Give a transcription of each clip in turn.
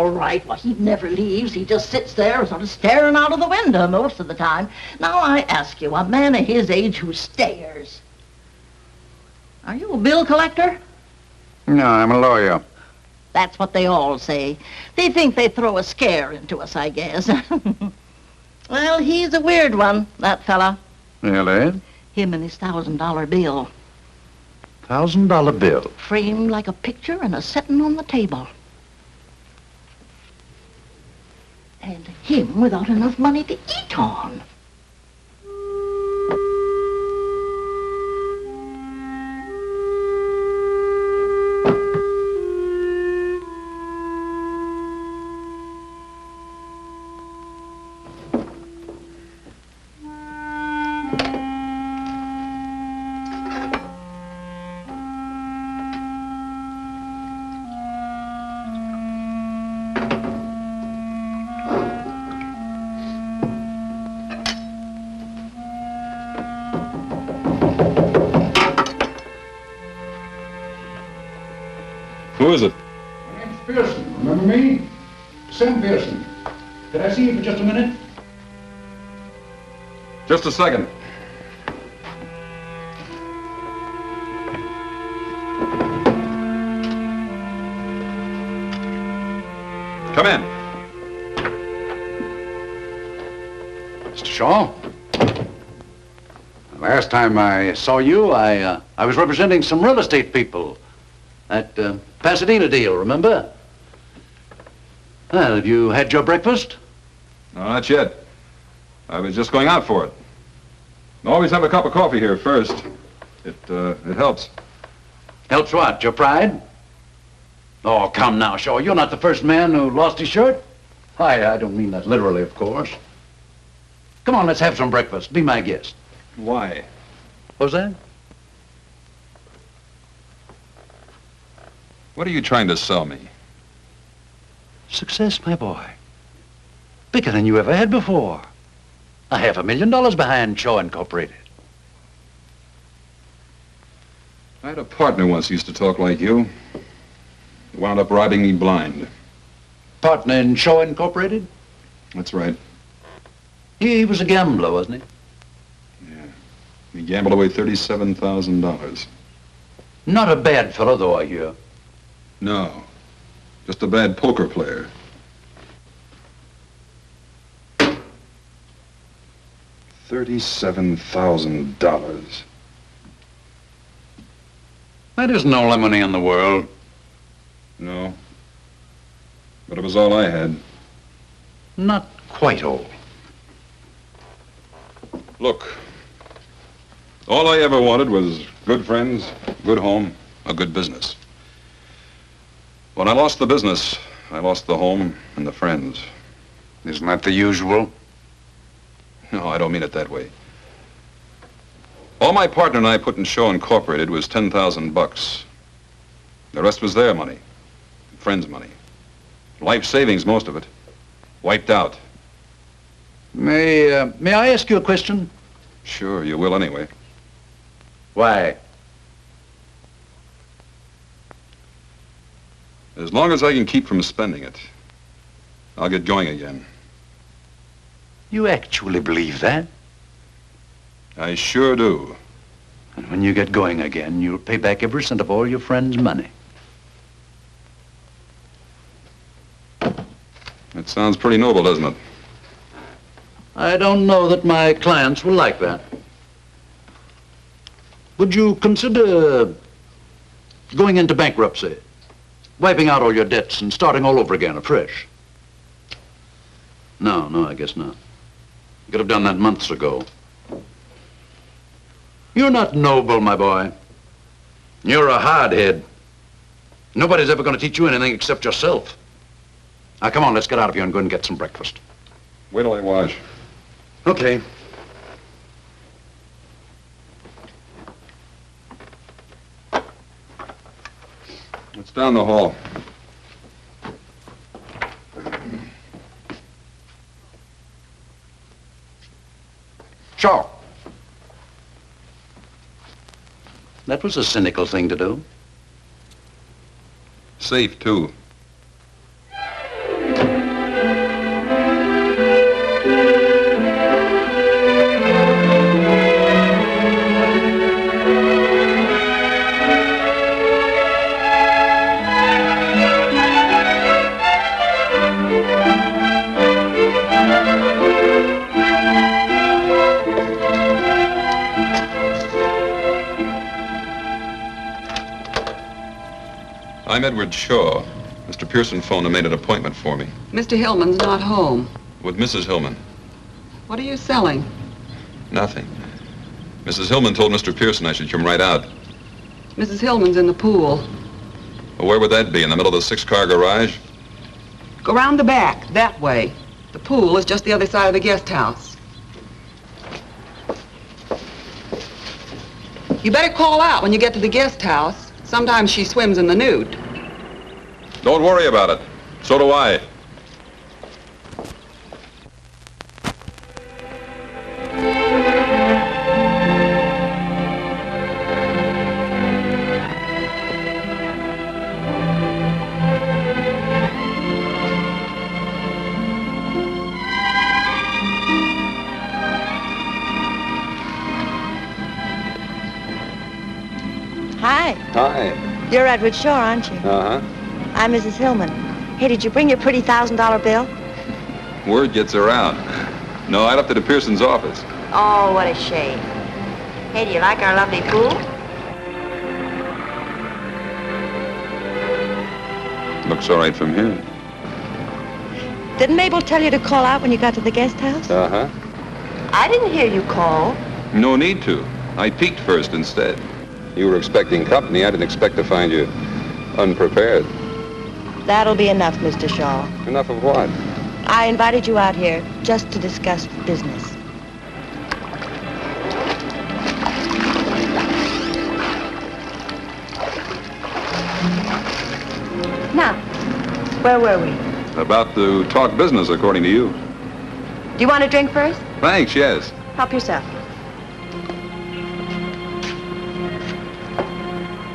all right. Well, he never leaves. He just sits there sort of staring out of the window most of the time. Now, I ask you, a man of his age who stares. Are you a bill collector? No, I'm a lawyer. That's what they all say. They think they throw a scare into us, I guess. Well, he's a weird one, that fella. Really? Him and his $1,000 bill. $1,000 bill? Framed like a picture and a setting on the table. And him without enough money to eat on. Who is it? My name's Pearson. Remember me? Sam Pearson. Could I see you for just a minute? Just a second. Come in. Mr. Shaw? The last time I saw you, I was representing some real estate people. That Pasadena deal, remember? Well, have you had your breakfast? No, not yet. I was just going out for it. Always have a cup of coffee here first. It helps. Helps what? Your pride? Oh, come now, Shaw. You're not the first man who lost his shirt. I don't mean that literally, of course. Come on, let's have some breakfast. Be my guest. Why? What's that? What are you trying to sell me? Success, my boy. Bigger than you ever had before. $500,000 behind Shaw Incorporated. I had a partner once who used to talk like you. He wound up robbing me blind. Partner in Shaw Incorporated? That's right. He was a gambler, wasn't he? Yeah. He gambled away $37,000. Not a bad fellow, though, I hear. No. Just a bad poker player. $37,000. That isn't all the money in the world. No. But it was all I had. Not quite all. Look. All I ever wanted was good friends, good home, a good business. When I lost the business, I lost the home and the friends. Isn't that the usual? No, I don't mean it that way. All my partner and I put in Shaw Incorporated was $10,000. The rest was their money, friends' money. Life savings, most of it. Wiped out. May I ask you a question? Sure, you will anyway. Why? As long as I can keep from spending it, I'll get going again. You actually believe that? I sure do. And when you get going again, you'll pay back every cent of all your friends' money. That sounds pretty noble, doesn't it? I don't know that my clients will like that. Would you consider going into bankruptcy? Wiping out all your debts and starting all over again, afresh? No, I guess not. You could have done that months ago. You're not noble, my boy. You're a hardhead. Nobody's ever going to teach you anything except yourself. Now, come on, let's get out of here and go and get some breakfast. Wait till I wash. Okay. It's down the hall. Sure. That was a cynical thing to do. Safe, too. I'm Edward Shaw. Mr. Pearson phoned and made an appointment for me. Mr. Hillman's not home. With Mrs. Hillman. What are you selling? Nothing. Mrs. Hillman told Mr. Pearson I should come right out. Mrs. Hillman's in the pool. Well, where would that be? In the middle of the 6-car garage? Go round the back, that way. The pool is just the other side of the guest house. You better call out when you get to the guest house. Sometimes she swims in the nude. Don't worry about it. So do I. Hi. Hi. You're Edward Shaw, aren't you? Uh-huh. I'm Mrs. Hillman. Hey, did you bring your pretty $1,000 bill? Word gets around. No, I left it at Pearson's office. Oh, what a shame. Hey, do you like our lovely pool? Looks all right from here. Didn't Mabel tell you to call out when you got to the guest house? Uh-huh. I didn't hear you call. No need to. I peeked first instead. You were expecting company. I didn't expect to find you unprepared. That'll be enough, Mr. Shaw. Enough of what? I invited you out here just to discuss business. Now, where were we? About to talk business, according to you. Do you want a drink first? Thanks, yes. Help yourself.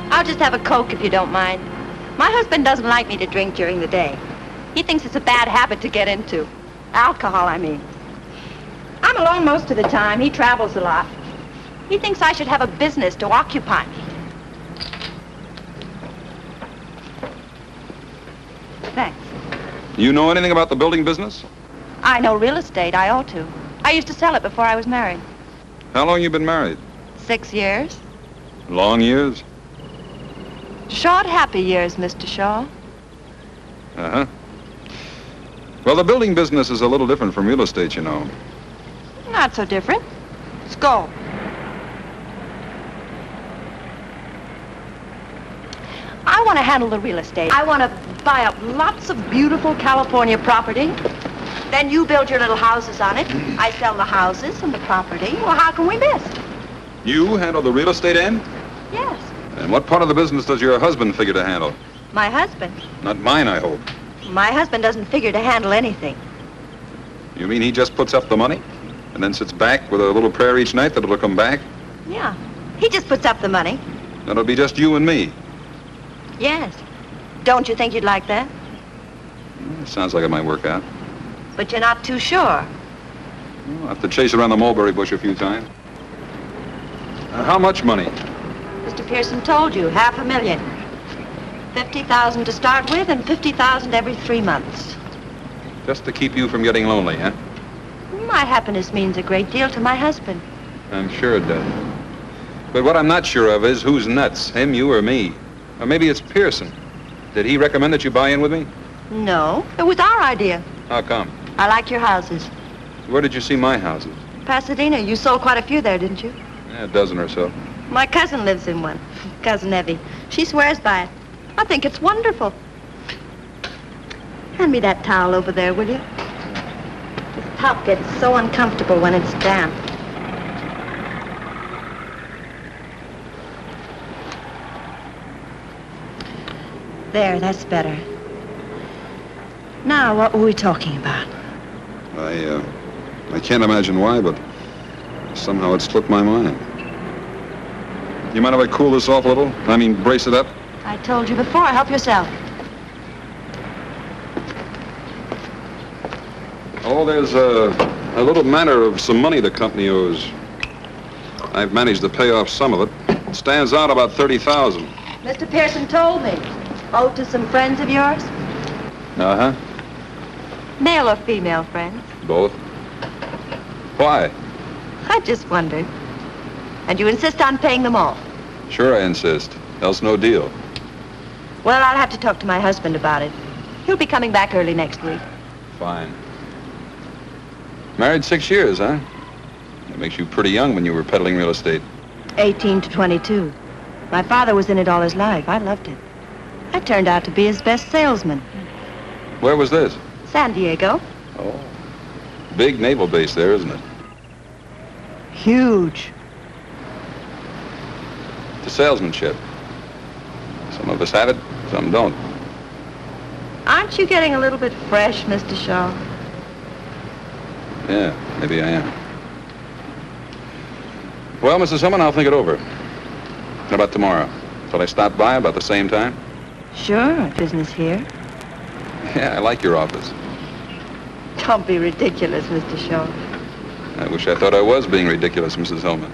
I'll just have a Coke if you don't mind. My husband doesn't like me to drink during the day. He thinks it's a bad habit to get into. Alcohol, I mean. I'm alone most of the time. He travels a lot. He thinks I should have a business to occupy me. Thanks. You know anything about the building business? I know real estate. I ought to. I used to sell it before I was married. How long you been married? 6 years. Long years? Short, happy years, Mr. Shaw. Uh-huh. Well, the building business is a little different from real estate, you know. Not so different. Let's go. I want to handle the real estate. I want to buy up lots of beautiful California property. Then you build your little houses on it. I sell the houses and the property. Well, how can we miss? You handle the real estate end? Yes. And what part of the business does your husband figure to handle? My husband. Not mine, I hope. My husband doesn't figure to handle anything. You mean he just puts up the money and then sits back with a little prayer each night that it'll come back? Yeah. He just puts up the money. That'll be just you and me. Yes. Don't you think you'd like that? Sounds like it might work out. But you're not too sure. I'll have to chase around the mulberry bush a few times. How much money? Mr. Pearson told you, $500,000. 50,000 to start with and 50,000 every 3 months. Just to keep you from getting lonely, huh? My happiness means a great deal to my husband. I'm sure it does. But what I'm not sure of is who's nuts, him, you, or me. Or maybe it's Pearson. Did he recommend that you buy in with me? No, it was our idea. How come? I like your houses. Where did you see my houses? Pasadena, you sold quite a few there, didn't you? Yeah, a dozen or so. My cousin lives in one. Cousin Evie. She swears by it. I think it's wonderful. Hand me that towel over there, will you? This top gets so uncomfortable when it's damp. There, that's better. Now, what were we talking about? I can't imagine why, but somehow it slipped my mind. You mind if I cool this off a little? I mean, brace it up? I told you before, help yourself. Oh, there's a little matter of some money the company owes. I've managed to pay off some of it. It stands out about 30,000. Mr. Pearson told me. Owed to some friends of yours? Uh-huh. Male or female friends? Both. Why? I just wondered. And you insist on paying them all? Sure I insist. Else no deal. Well, I'll have to talk to my husband about it. He'll be coming back early next week. Fine. Married 6 years, huh? That makes you pretty young when you were peddling real estate. 18 to 22. My father was in it all his life. I loved it. I turned out to be his best salesman. Where was this? San Diego. Oh. Big naval base there, isn't it? Huge. The salesmanship. Some of us have it, some don't. Aren't you getting a little bit fresh, Mr. Shaw? Yeah, maybe I am. Well, Mrs. Hillman, I'll think it over. How about tomorrow? Shall I stop by about the same time? Sure, business here. Yeah, I like your office. Don't be ridiculous, Mr. Shaw. I wish I thought I was being ridiculous, Mrs. Hillman.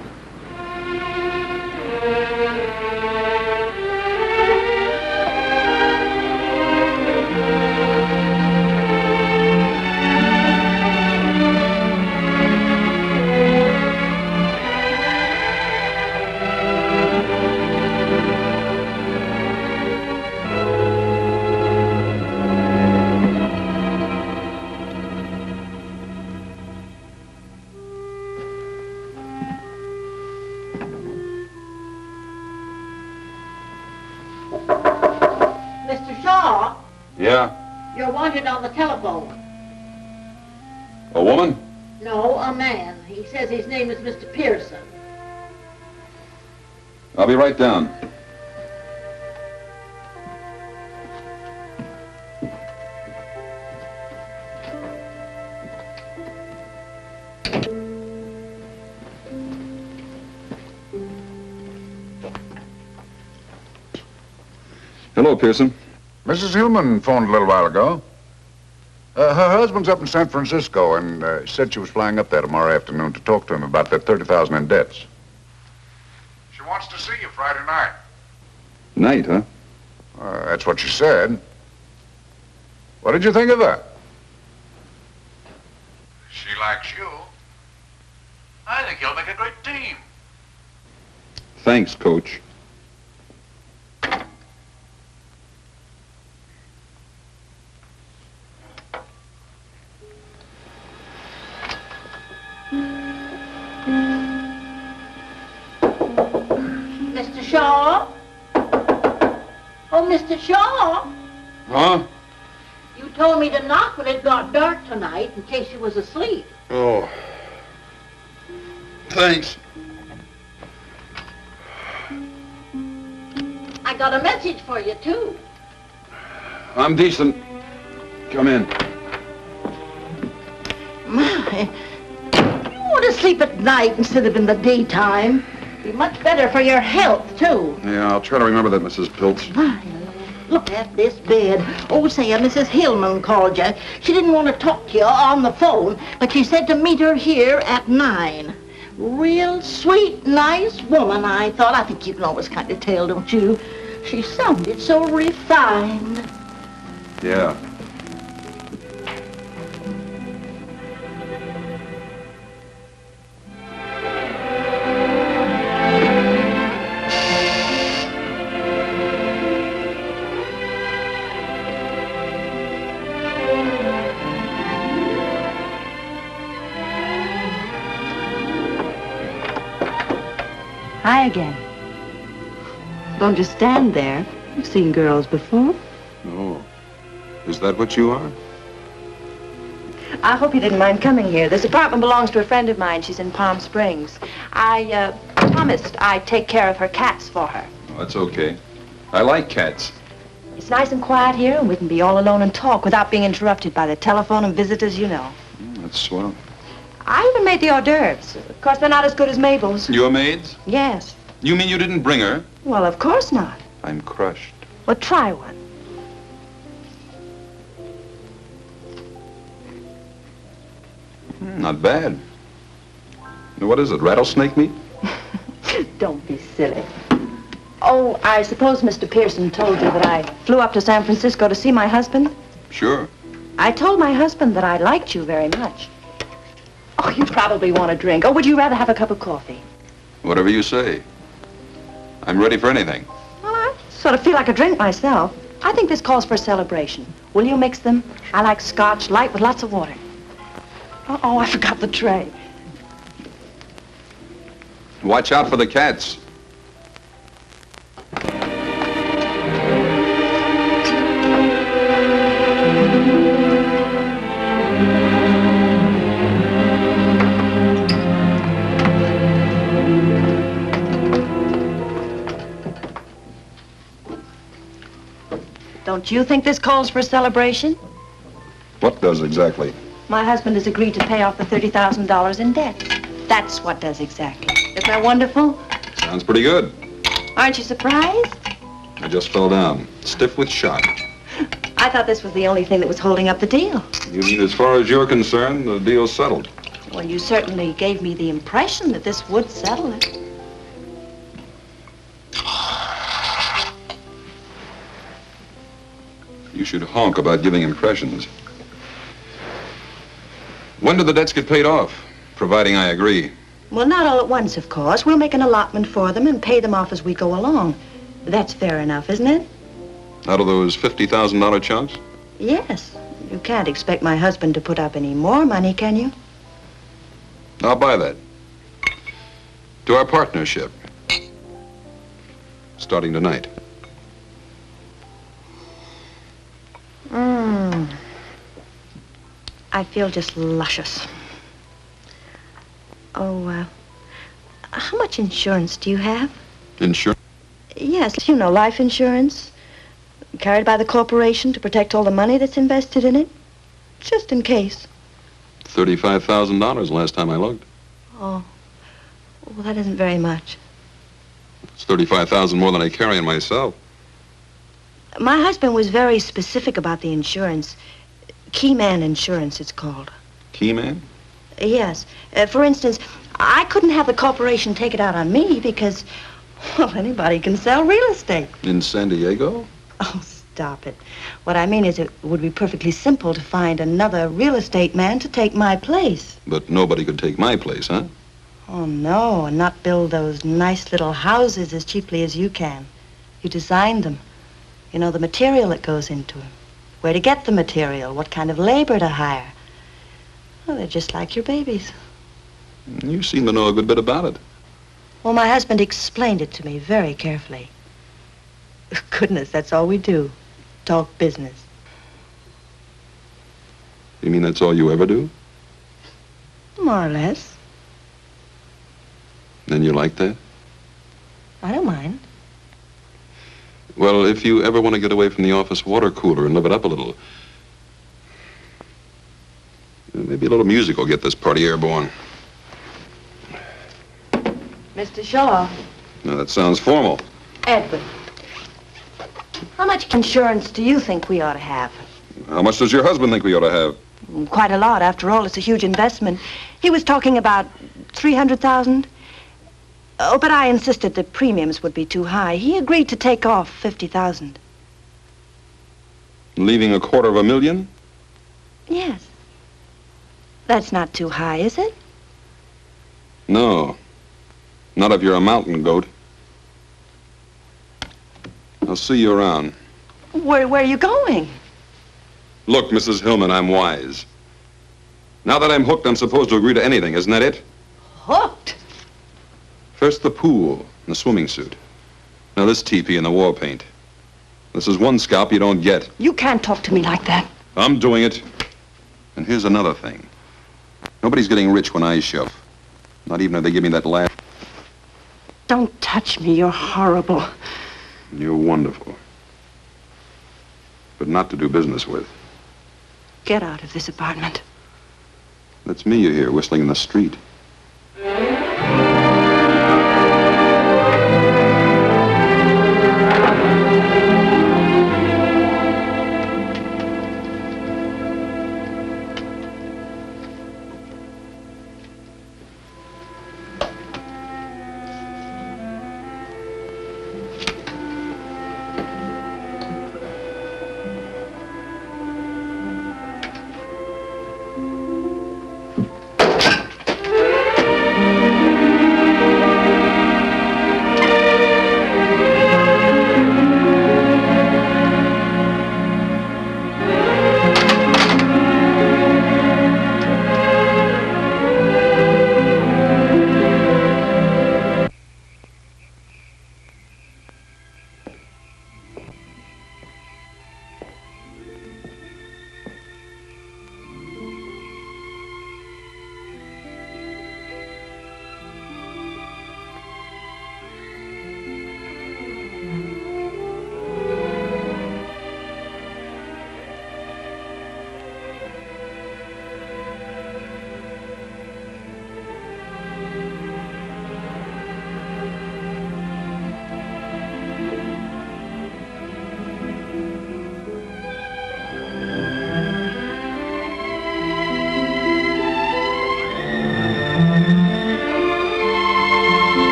Mr. Shaw, Yeah? you're wanted on the telephone. A woman? No, a man. He says his name is Mr. Pearson. I'll be right down. Hello, Pearson. Mrs. Hillman phoned a little while ago. Her husband's up in San Francisco and said she was flying up there tomorrow afternoon to talk to him about that $30,000 in debts. She wants to see you Friday night. Night, huh? That's what she said. What did you think of her? She likes you. I think you'll make a great team. Thanks, Coach. Mr. Shaw? Oh, Mr. Shaw, Huh? you told me to knock when it got dark tonight in case you was asleep. Oh. Thanks. I got a message for you, too. I'm decent. Come in. My, you want to sleep at night instead of in the daytime. Be much better for your health, too. Yeah, I'll try to remember that, Mrs. Pilts. My, look at this bed. Oh, say, Mrs. Hillman called you. She didn't want to talk to you on the phone, but she said to meet her here at 9. Real sweet, nice woman, I thought. I think you can always kind of tell, don't you? She sounded so refined. Yeah. Hi again. Don't just stand there. You've seen girls before. Oh. Is that what you are? I hope you didn't mind coming here. This apartment belongs to a friend of mine. She's in Palm Springs. I promised I'd take care of her cats for her. Oh, that's okay. I like cats. It's nice and quiet here, and we can be all alone and talk without being interrupted by the telephone and visitors, you know. That's swell. I even made the hors d'oeuvres. Of course, they're not as good as Mabel's. Your maids? Yes. You mean you didn't bring her? Well, of course not. I'm crushed. Well, try one. Not bad. What is it, rattlesnake meat? Don't be silly. Oh, I suppose Mr. Pearson told you that I flew up to San Francisco to see my husband? Sure. I told my husband that I liked you very much. Oh, you probably want a drink. Or would you rather have a cup of coffee? Whatever you say. I'm ready for anything. Well, I Sort of feel like a drink myself. I think this calls for a celebration. Will you mix them? I like scotch, light with lots of water. Oh, I forgot the tray. Watch out for the cats. Don't you think this calls for a celebration? What does exactly? My husband has agreed to pay off the $30,000 in debt. That's what does exactly. Isn't that wonderful? Sounds pretty good. Aren't you surprised? I just fell down, stiff with shock. I thought this was the only thing that was holding up the deal. You mean as far as you're concerned, the deal's settled? Well, you certainly gave me the impression that this would settle it. You should honk about giving impressions. When do the debts get paid off? Providing I agree. Well, not all at once, of course. We'll make an allotment for them and pay them off as we go along. That's fair enough, isn't it? Out of those $50,000 chunks? Yes. You can't expect my husband to put up any more money, can you? I'll buy that. To our partnership. Starting tonight. I feel just luscious. Oh, how much insurance do you have? Insurance? Yes, you know, life insurance. Carried by the corporation to protect all the money that's invested in it. Just in case. $35,000 last time I looked. Oh, well, that isn't very much. It's $35,000 more than I carry in myself. My husband was very specific about the insurance. Key man insurance, it's called. Key man? Yes. For instance, I couldn't have the corporation take it out on me because, well, anybody can sell real estate. In San Diego? Oh, stop it. What I mean is it would be perfectly simple to find another real estate man to take my place. But nobody could take my place, huh? Oh, no, and not build those nice little houses as cheaply as you can. You designed them. You know the material that goes into them. Where to get the material, what kind of labor to hire. Well, they're just like your babies. You seem to know a good bit about it. Well, my husband explained it to me very carefully. Goodness, that's all we do. Talk business. You mean that's all you ever do? More or less. Then you like that? I don't mind. Well, if you ever want to get away from the office water cooler and live it up a little, maybe a little music will get this party airborne. Mr. Shaw. Now, that sounds formal. Edward. How much insurance do you think we ought to have? How much does your husband think we ought to have? Quite a lot. After all, it's a huge investment. He was talking about 300,000. Oh, but I insisted the premiums would be too high. He agreed to take off 50,000. Leaving $250,000? Yes. That's not too high, is it? No. Not if you're a mountain goat. I'll see you around. Where are you going? Look, Mrs. Hillman, I'm wise. Now that I'm hooked, I'm supposed to agree to anything, isn't that it? Hooked? First the pool and the swimming suit. Now this teepee and the war paint. This is one scalp you don't get. You can't talk to me like that. I'm doing it. And here's another thing. Nobody's getting rich when I shove. Not even if they give me that laugh. Don't touch me. You're horrible. You're wonderful. But not to do business with. Get out of this apartment. That's me you hear whistling in the street.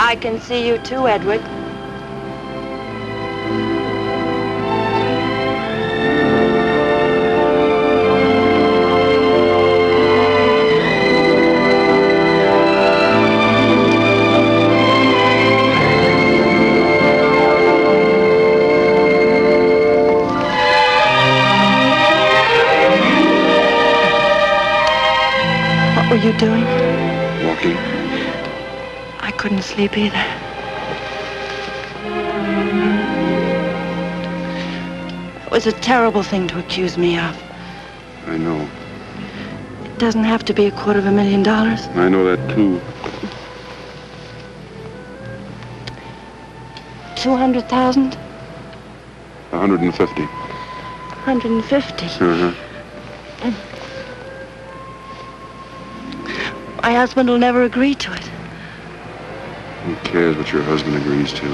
I can see you too, Edward. What were you doing? Walking. I couldn't sleep either. It was a terrible thing to accuse me of. I know. It doesn't have to be $250,000. I know that, too. 200,000? 150. 150. Uh-huh. My husband will never agree to it. Who cares what your husband agrees to?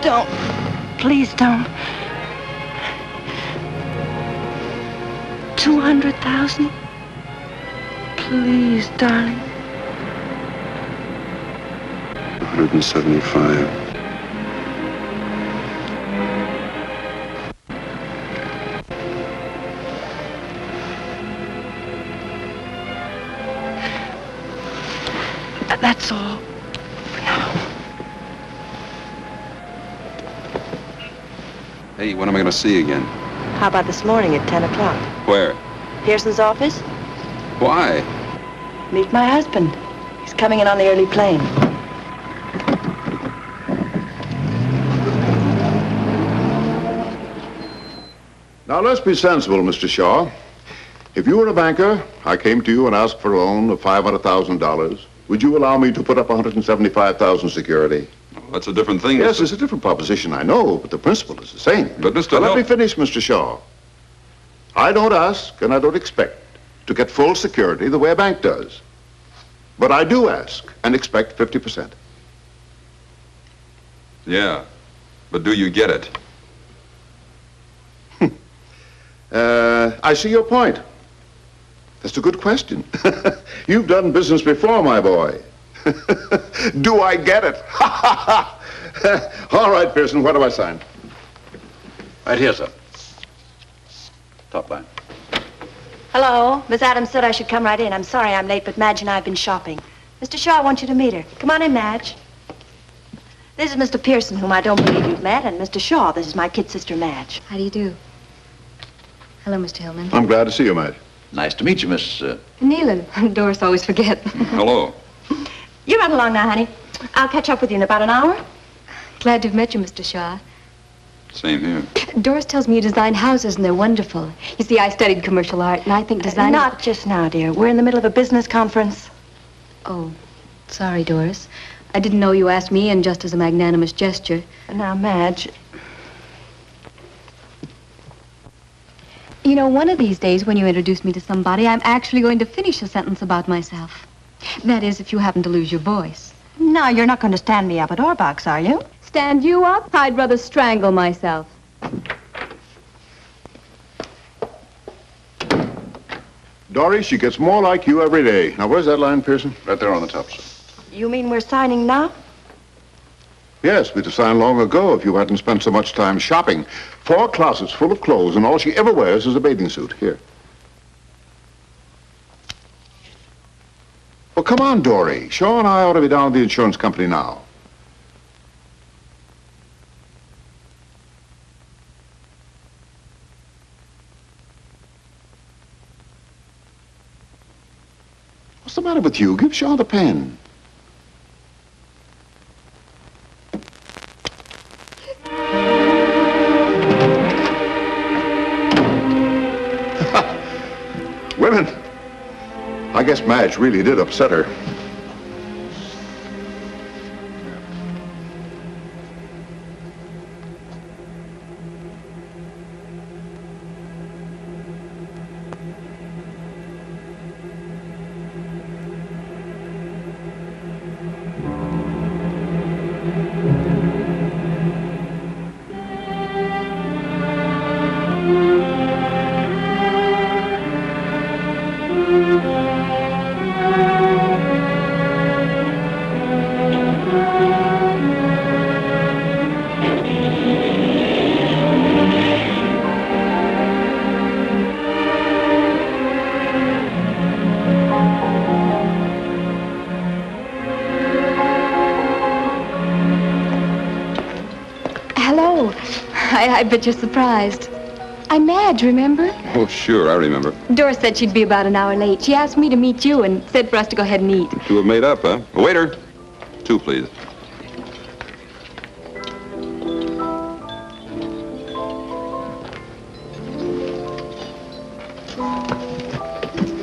Don't. Please don't. 200,000? Please, darling. 175. That's all for now. Hey, when am I going to see you again? How about this morning at 10 o'clock? Where? Pearson's office? Why? Meet my husband. He's coming in on the early plane. Now, let's be sensible, Mr. Shaw. If you were a banker, I came to you and asked for a loan of $500,000. Would you allow me to put up 175,000 security? Well, that's a different thing. Yes, it's a different proposition, I know, but the principle is the same. But, Mr. Now, let Hill- me finish, Mr. Shaw. I don't ask and I don't expect to get full security the way a bank does. But I do ask and expect 50%. Yeah, but do you get it? I see your point. That's a good question. You've done business before, my boy. Do I get it? All right, Pearson, what do I sign? Right here, sir. Top line. Hello. Miss Adams said I should come right in. I'm sorry I'm late, but Madge and I have been shopping. Mr. Shaw, I want you to meet her. Come on in, Madge. This is Mr. Pearson, whom I don't believe you've met, and Mr. Shaw, this is my kid sister, Madge. How do you do? Hello, Mr. Hillman. I'm glad to see you, Madge. Nice to meet you, Miss... Nealon. Doris always forget. Hello. You run along now, honey. I'll catch up with you in about an hour. Glad to have met you, Mr. Shaw. Same here. Doris tells me you design houses, and they're wonderful. You see, I studied commercial art, and I think design... Not just now, dear. We're in the middle of a business conference. Oh, sorry, Doris. I didn't know you asked me in just as a magnanimous gesture. Now, Madge, You know, one of these days, when you introduce me to somebody, I'm actually going to finish a sentence about myself. That is, if you happen to lose your voice. no, you're not going to stand me up at Orbach's, are you? Stand you up? I'd rather strangle myself. Dory, she gets more like you every day. Now, where's that line, Pearson? Right there on the top, sir. You mean we're signing now? Yes, we'd have signed long ago if you hadn't spent so much time shopping. 4 closets full of clothes, and all she ever wears is a bathing suit. Here. Well, come on, Dory. Shaw and I ought to be down at the insurance company now. What's the matter with you? Give Shaw the pen. Women. I guess Madge really did upset her. Oh, I bet you're surprised. I'm Madge, remember? Oh, sure, I remember. Doris said she'd be about an hour late. She asked me to meet you and said for us to go ahead and eat. You two have made up, huh? Waiter, 2, please.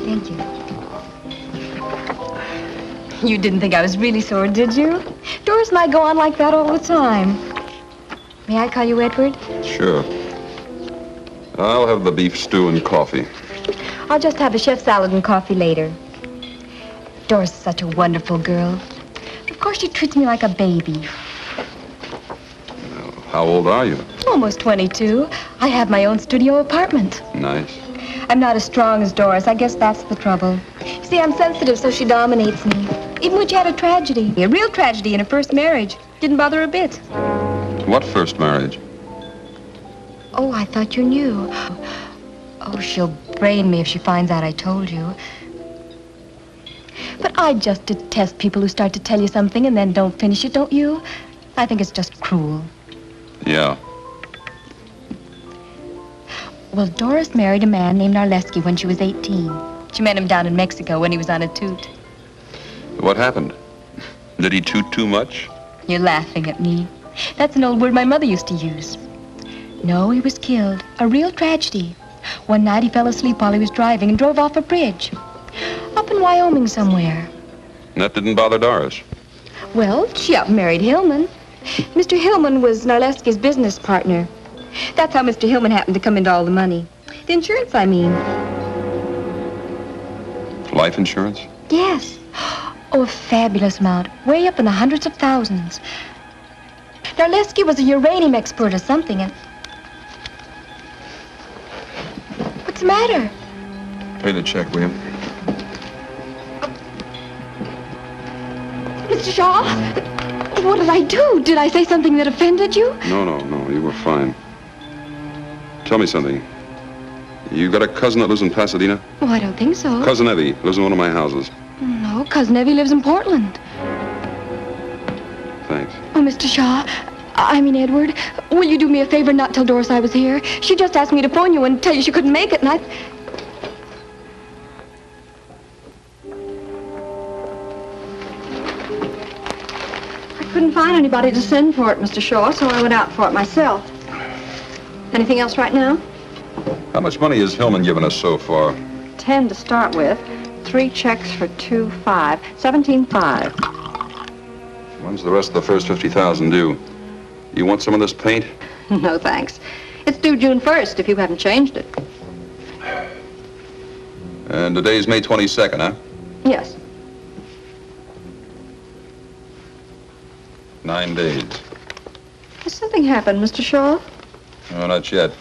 Thank you. You didn't think I was really sore, did you? Doris and I go on like that all the time. May I call you Edward? Sure. I'll have the beef stew and coffee. I'll just have the chef salad and coffee later. Doris is such a wonderful girl. Of course, she treats me like a baby. Well, how old are you? Almost 22. I have my own studio apartment. Nice. I'm not as strong as Doris. I guess that's the trouble. You see, I'm sensitive, so she dominates me. Even when she had a tragedy, a real tragedy in her first marriage, didn't bother her a bit. What first marriage? Oh, I thought you knew. Oh, she'll brain me if she finds out I told you. But I just detest people who start to tell you something and then don't finish it, don't you? I think it's just cruel. Yeah. Well, Doris married a man named Narleski when she was 18. She met him down in Mexico when he was on a toot. What happened? Did he toot too much? You're laughing at me. That's an old word my mother used to use. No, he was killed. A real tragedy. One night he fell asleep while he was driving and drove off a bridge. Up in Wyoming somewhere. That didn't bother Doris. Well, she up and married Hillman. Mr. Hillman was Narleski's business partner. That's how Mr. Hillman happened to come into all the money. The insurance, I mean. Life insurance? Yes. Oh, a fabulous amount. Way up in the hundreds of thousands. Narleski was a uranium expert or something, and... What's the matter? Pay the check, will you? Mr. Shaw, what did I do? Did I say something that offended you? No, you were fine. Tell me something. You got a cousin that lives in Pasadena? Oh, I don't think so. Cousin Evie lives in one of my houses. No, Cousin Evie lives in Portland. Thanks. Oh, Mr. Shaw, I mean Edward, will you do me a favor and not tell Doris I was here? She just asked me to phone you and tell you she couldn't make it, and I couldn't find anybody to send for it, Mr. Shaw, so I went out for it myself. Anything else right now? How much money has Hillman given us so far? 10 to start with. 3 checks for 2.5. 17.5. When's the rest of the first 50,000 due? You want some of this paint? No, thanks. It's due June 1st, if you haven't changed it. And today's May 22nd, huh? Yes. 9 days. Has something happened, Mr. Shaw? No, not yet.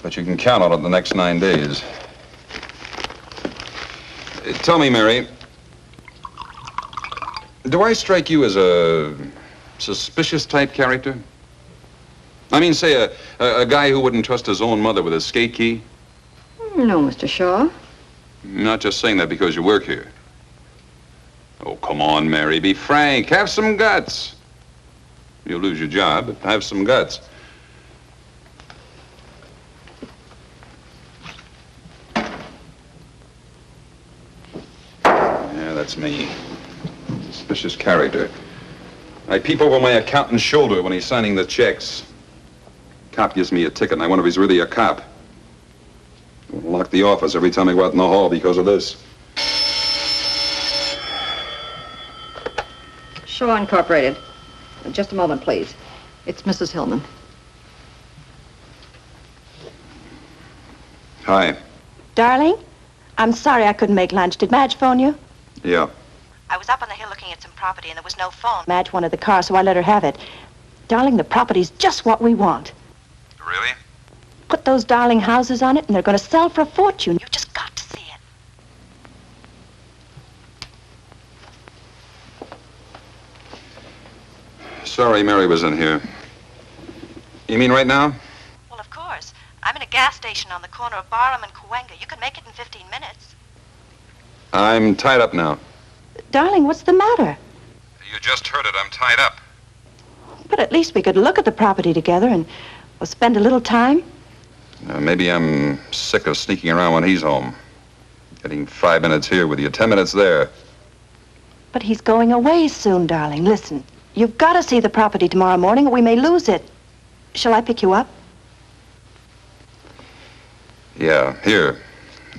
But you can count on it the next 9 days. Tell me, Mary, do I strike you as a suspicious type character? I mean, say, a guy who wouldn't trust his own mother with a skate key? No, Mr. Shaw. I'm not just saying that because you work here. Oh, come on, Mary, be frank. Have some guts. You'll lose your job, but have some guts. Yeah, that's me. Suspicious character. I peep over my accountant's shoulder when he's signing the checks. Cop gives me a ticket, and I wonder if he's really a cop. I'll lock the office every time I go out in the hall because of this. Shaw Incorporated. Just a moment, please. It's Mrs. Hillman. Hi. Darling, I'm sorry I couldn't make lunch. Did Madge phone you? Yeah. I was up on the hill looking at some property and there was no phone. Madge wanted the car, so I let her have it. Darling, the property's just what we want. Really? Put those darling houses on it and they're going to sell for a fortune. You just got to see it. Sorry Mary was in here. You mean right now? Well, of course. I'm in a gas station on the corner of Barham and Cahuenga. You can make it in 15 minutes. I'm tied up now. Darling, what's the matter? You just heard it. I'm tied up. But thought at least we could look at the property together and spend a little time. Maybe I'm sick of sneaking around when he's home. Getting 5 minutes here with you, 10 minutes there. But he's going away soon, darling. Listen, you've got to see the property tomorrow morning or we may lose it. Shall I pick you up? Yeah, here.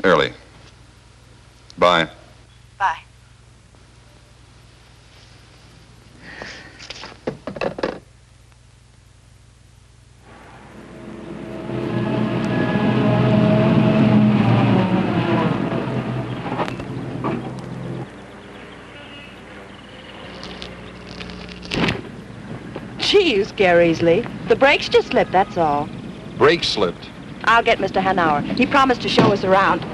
Early. Bye. Bye. Gee, you scare easily. The brakes just slipped, that's all. Brake slipped. I'll get Mr. Hanauer. He promised to show us around.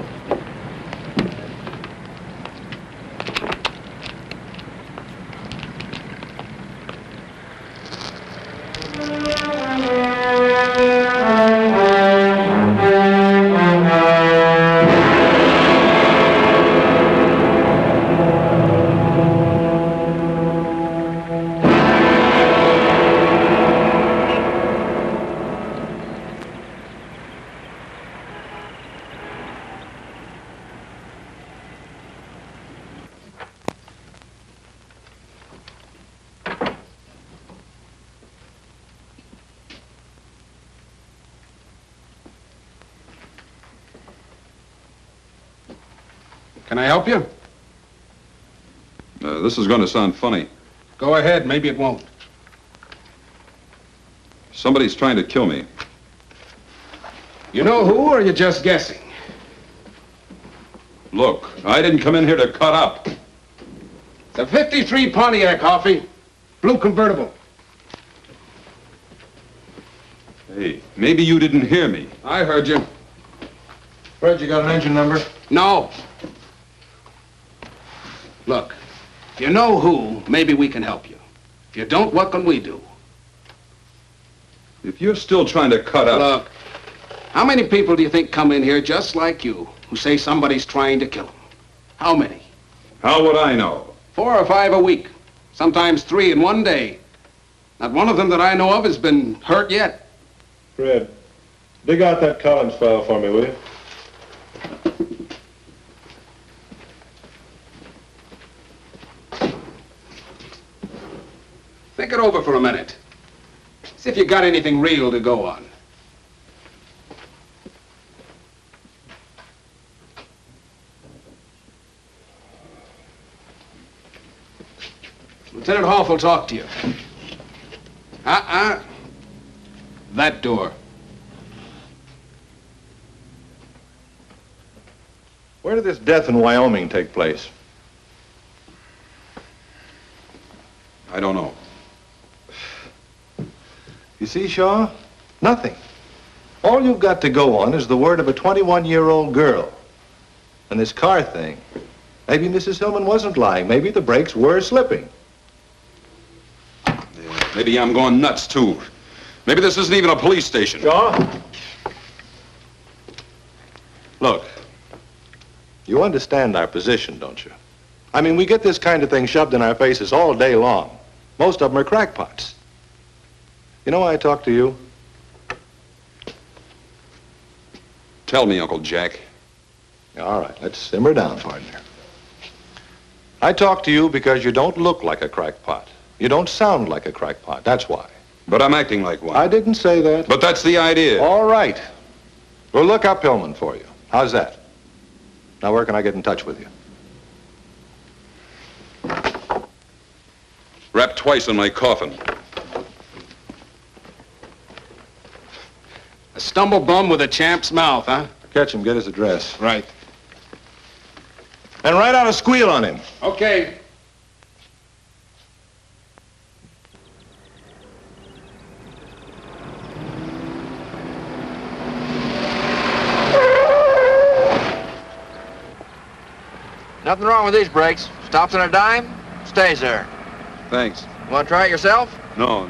Can I help you? This is going to sound funny. Go ahead, maybe it won't. Somebody's trying to kill me. You know who, or are you just guessing? Look, I didn't come in here to cut up. It's a 53 Pontiac, Hoffy. Blue convertible. Hey, maybe you didn't hear me. I heard you. Fred, you got an engine number? No. Look, if you know who, maybe we can help you. If you don't, what can we do? If you're still trying to cut up... Look, how many people do you think come in here just like you who say somebody's trying to kill them? How many? How would I know? 4 or 5 a week. Sometimes 3 in one day. Not one of them that I know of has been hurt yet. Fred, dig out that Collins file for me, will you? Think it over for a minute. See if you got anything real to go on. Lieutenant Hoff will talk to you. That door. Where did this death in Wyoming take place? I don't know. You see, Shaw? Nothing. All you've got to go on is the word of a 21-year-old girl. And this car thing. Maybe Mrs. Hillman wasn't lying. Maybe the brakes were slipping. Yeah, maybe I'm going nuts, too. Maybe this isn't even a police station. Shaw? Look, you understand our position, don't you? I mean, we get this kind of thing shoved in our faces all day long. Most of them are crackpots. You know why I talk to you? Tell me, Uncle Jack. All right, let's simmer down, partner. I talk to you because you don't look like a crackpot. You don't sound like a crackpot, that's why. But I'm acting like one. I didn't say that. But that's the idea. All right. We'll look up Hillman for you. How's that? Now, where can I get in touch with you? Wrapped twice in my coffin. A stumble bum with a champ's mouth, huh? Catch him, get his address. Right. And write out a squeal on him. Okay. Nothing wrong with these brakes. Stops on a dime, stays there. Thanks. Want to try it yourself? No.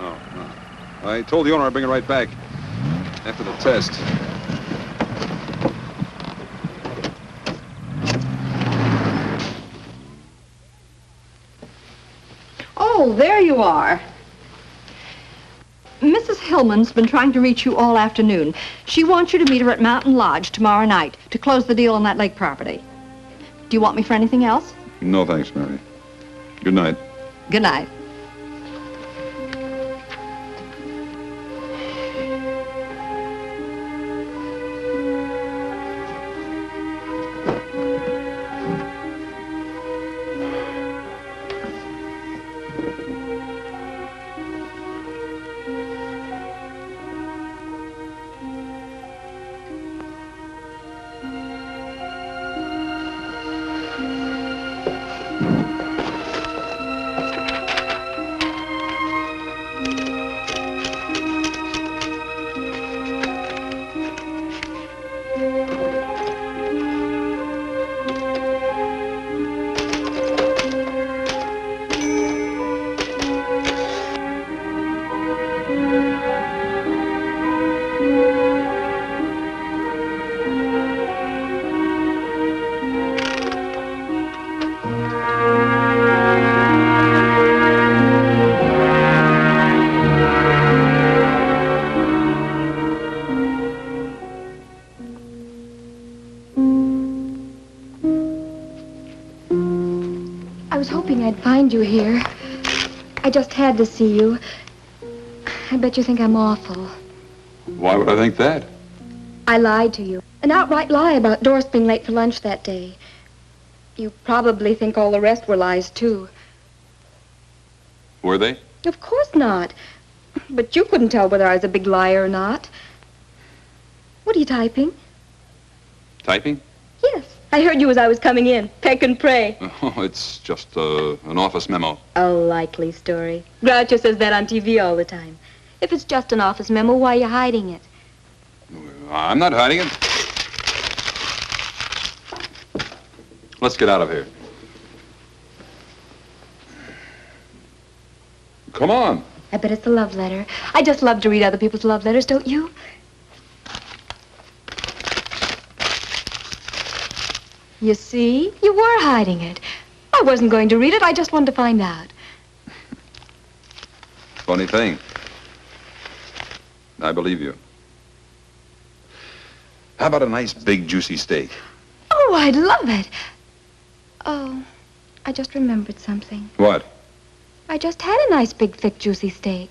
I told the owner I'd bring it right back after the test. Oh, there you are. Mrs. Hillman's been trying to reach you all afternoon. She wants you to meet her at Mountain Lodge tomorrow night to close the deal on that lake property. Do you want me for anything else? No, thanks, Mary. Good night. Good night. I was hoping I'd find you here. I just had to see you. I bet you think I'm awful. Why would I think that? I lied to you. An outright lie about Doris being late for lunch that day. You probably think all the rest were lies, too. Were they? Of course not. But you couldn't tell whether I was a big liar or not. What are you typing? Typing? Yes. I heard you as I was coming in. Peck and pray. Oh, it's just an office memo. A likely story. Groucho says that on TV all the time. If it's just an office memo, why are you hiding it? I'm not hiding it. Let's get out of here. Come on. I bet it's a love letter. I just love to read other people's love letters, don't you? You see? You were hiding it. I wasn't going to read it. I just wanted to find out. Funny thing. I believe you. How about a nice, big, juicy steak? Oh, I'd love it. Oh, I just remembered something. What? I just had a nice, big, thick, juicy steak.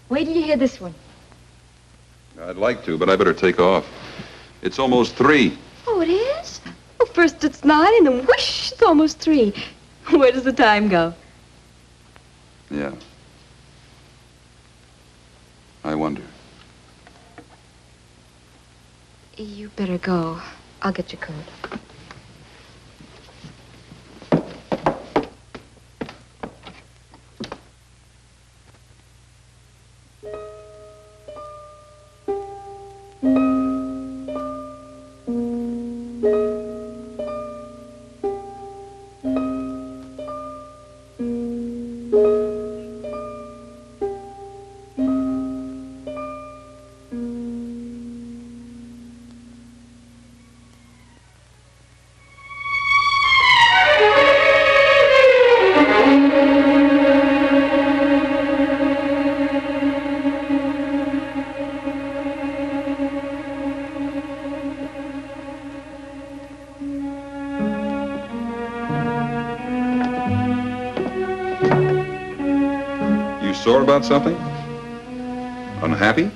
Wait till you hear this one. I'd like to, but I better take off. It's almost 3. Oh, it is? Well, first it's 9, and then whoosh, it's almost 3. Where does the time go? Yeah. I wonder. You better go. I'll get your coat. Sore about something? Unhappy?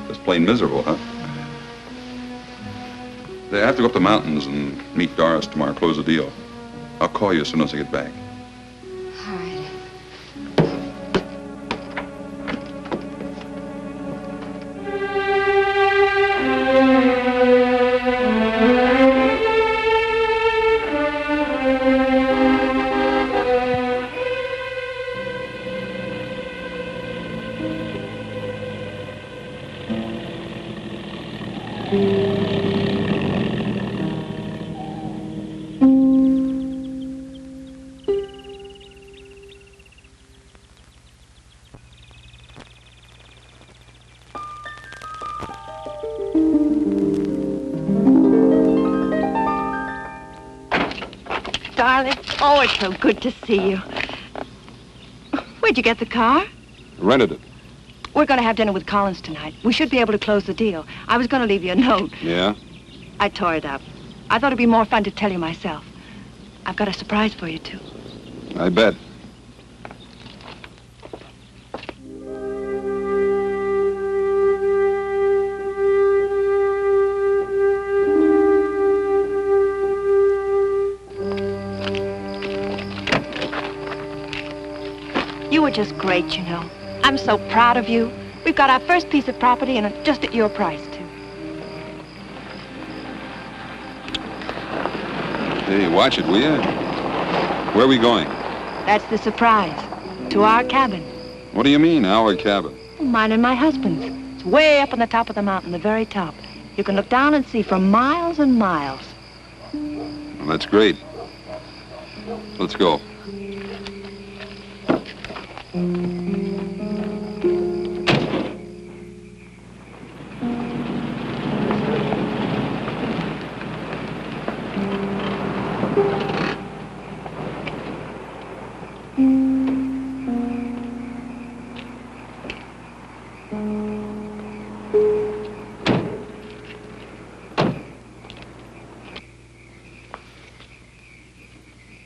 Just plain miserable, huh? I have to go up the mountains and meet Doris tomorrow, close the deal. I'll call you as soon as I get back. All right. Darling, oh, it's so good to see you. Where'd you get the car? Rented it. We're going to have dinner with Collins tonight. We should be able to close the deal. I was going to leave you a note. Yeah? I tore it up. I thought it'd be more fun to tell you myself. I've got a surprise for you, too. I bet. You were just great, you know. I'm so proud of you. We've got our first piece of property, and just at your price, too. Hey, watch it, will you? Where are we going? That's the surprise. To our cabin. What do you mean, our cabin? Mine and my husband's. It's way up on the top of the mountain, the very top. You can look down and see for miles and miles. Well, that's great. Let's go.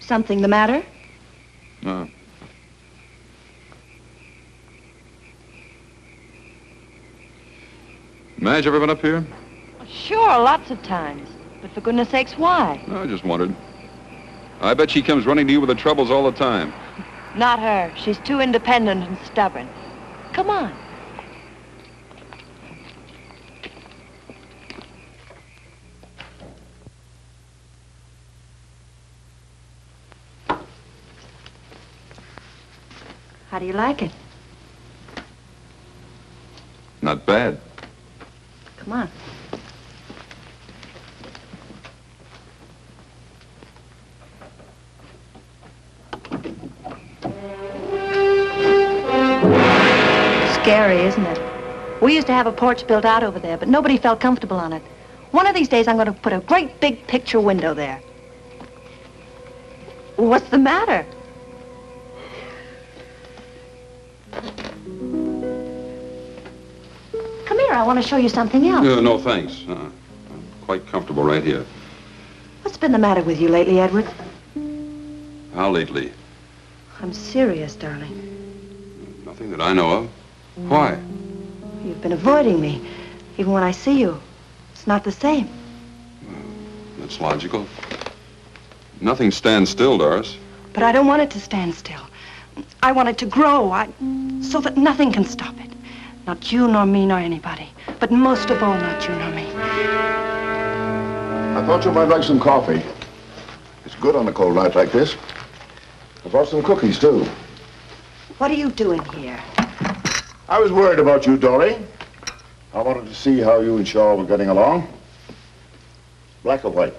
Something the matter? No. Madge ever been up here? Sure, lots of times. But for goodness sakes, why? No, I just wondered. I bet she comes running to you with the troubles all the time. Not her. She's too independent and stubborn. Come on. How do you like it? Not bad. Come on. Scary, isn't it? We used to have a porch built out over there, but nobody felt comfortable on it. One of these days, I'm going to put a great big picture window there. What's the matter? Come here, I want to show you something else. No, thanks. I'm quite comfortable right here. What's been the matter with you lately, Edward? How lately? I'm serious, darling. Nothing that I know of. Why? You've been avoiding me. Even when I see you, it's not the same. That's logical. Nothing stands still, Doris. But I don't want it to stand still. I want it to grow, so that nothing can stop it. Not you, nor me, nor anybody. But most of all, not you, nor me. I thought you might like some coffee. It's good on a cold night like this. I brought some cookies, too. What are you doing here? I was worried about you, Dory. I wanted to see how you and Shaw were getting along. Black or white?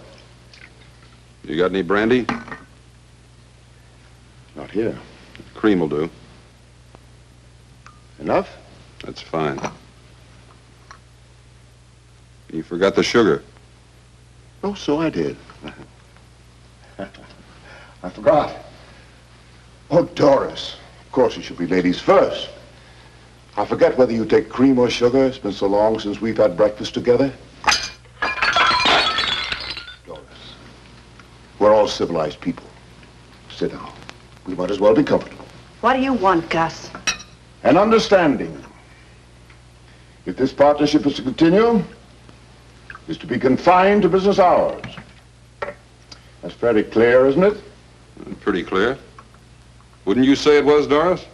You got any brandy? Not here. Cream will do. Enough? That's fine. You forgot the sugar. Oh, so I did. I forgot. Oh, Doris. Of course, it should be ladies first. I forget whether you take cream or sugar. It's been so long since we've had breakfast together. Doris, we're all civilized people. Sit down. We might as well be comfortable. What do you want, Gus? An understanding. If this partnership is to continue, is to be confined to business hours. That's fairly clear, isn't it? Pretty clear. Wouldn't you say it was, Doris?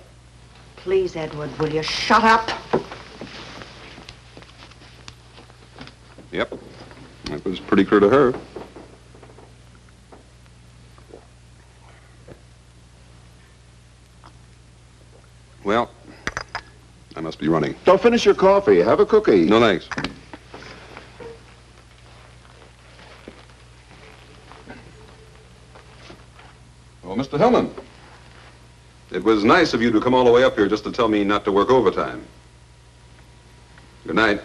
Please, Edward, will you shut up? Yep. That was pretty clear to her. Well, I must be running. Don't finish your coffee. Have a cookie. No, thanks. Oh, Mr. Hillman. It was nice of you to come all the way up here just to tell me not to work overtime. Good night.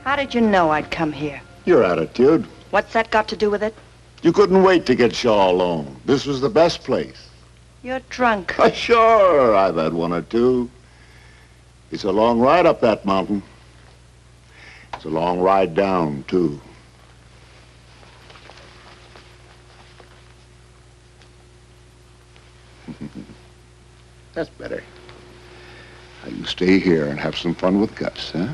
How did you know I'd come here? Your attitude. What's that got to do with it? You couldn't wait to get Shaw alone. This was the best place. You're drunk. Sure, I've had one or two. It's a long ride up that mountain. It's a long ride down, too. That's better. Now you stay here and have some fun with Gus, huh?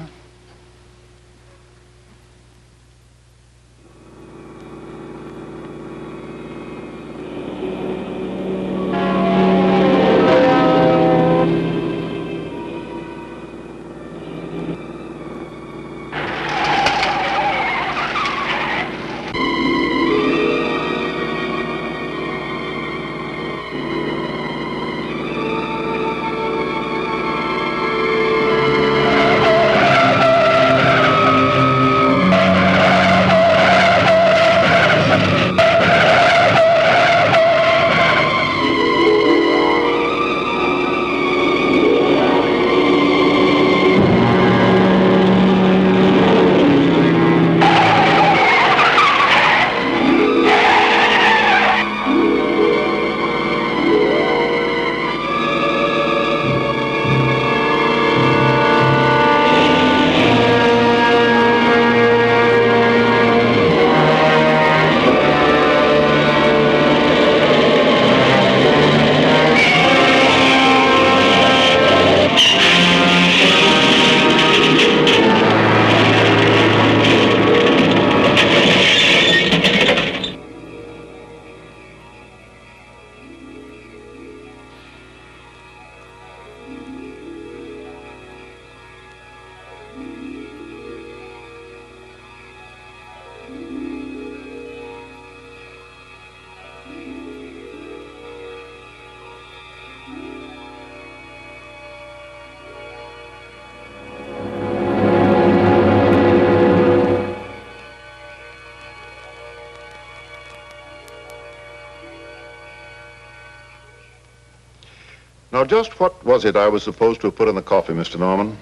Now, just what was it I was supposed to have put in the coffee, Mr. Norman?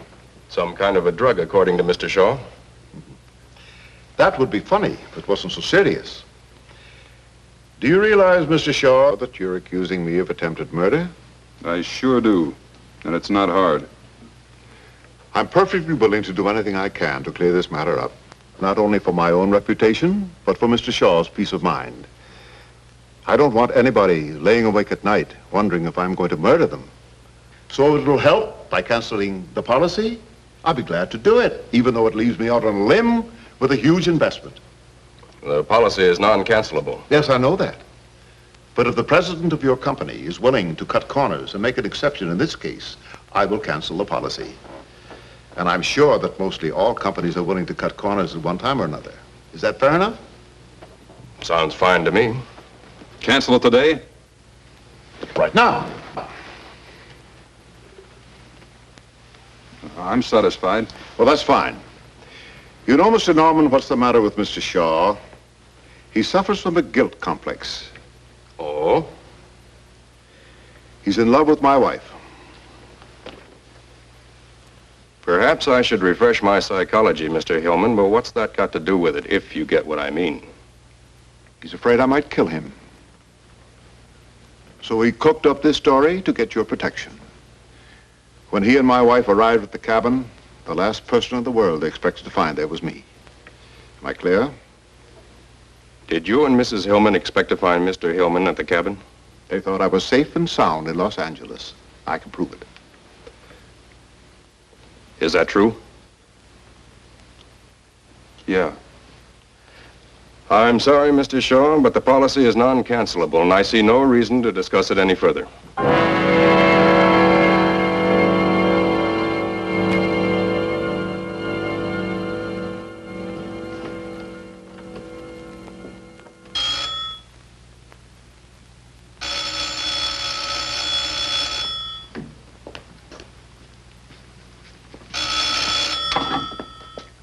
Some kind of a drug, according to Mr. Shaw. That would be funny if it wasn't so serious. Do you realize, Mr. Shaw, that you're accusing me of attempted murder? I sure do. And it's not hard. I'm perfectly willing to do anything I can to clear this matter up. Not only for my own reputation, but for Mr. Shaw's peace of mind. I don't want anybody laying awake at night wondering if I'm going to murder them. So if it'll help by canceling the policy, I'll be glad to do it, even though it leaves me out on a limb with a huge investment. The policy is non-cancelable. Yes, I know that. But if the president of your company is willing to cut corners and make an exception in this case, I will cancel the policy. And I'm sure that mostly all companies are willing to cut corners at one time or another. Is that fair enough? Sounds fine to me. Cancel it today? Right now. I'm satisfied. Well, that's fine. You know, Mr. Norman, what's the matter with Mr. Shaw? He suffers from a guilt complex. Oh? He's in love with my wife. Perhaps I should refresh my psychology, Mr. Hillman, but what's that got to do with it, if you get what I mean? He's afraid I might kill him. So he cooked up this story to get your protection. When he and my wife arrived at the cabin, the last person in the world they expected to find there was me. Am I clear? Did you and Mrs. Hillman expect to find Mr. Hillman at the cabin? They thought I was safe and sound in Los Angeles. I can prove it. Is that true? Yeah. I'm sorry, Mr. Shaw, but the policy is non-cancelable, and I see no reason to discuss it any further.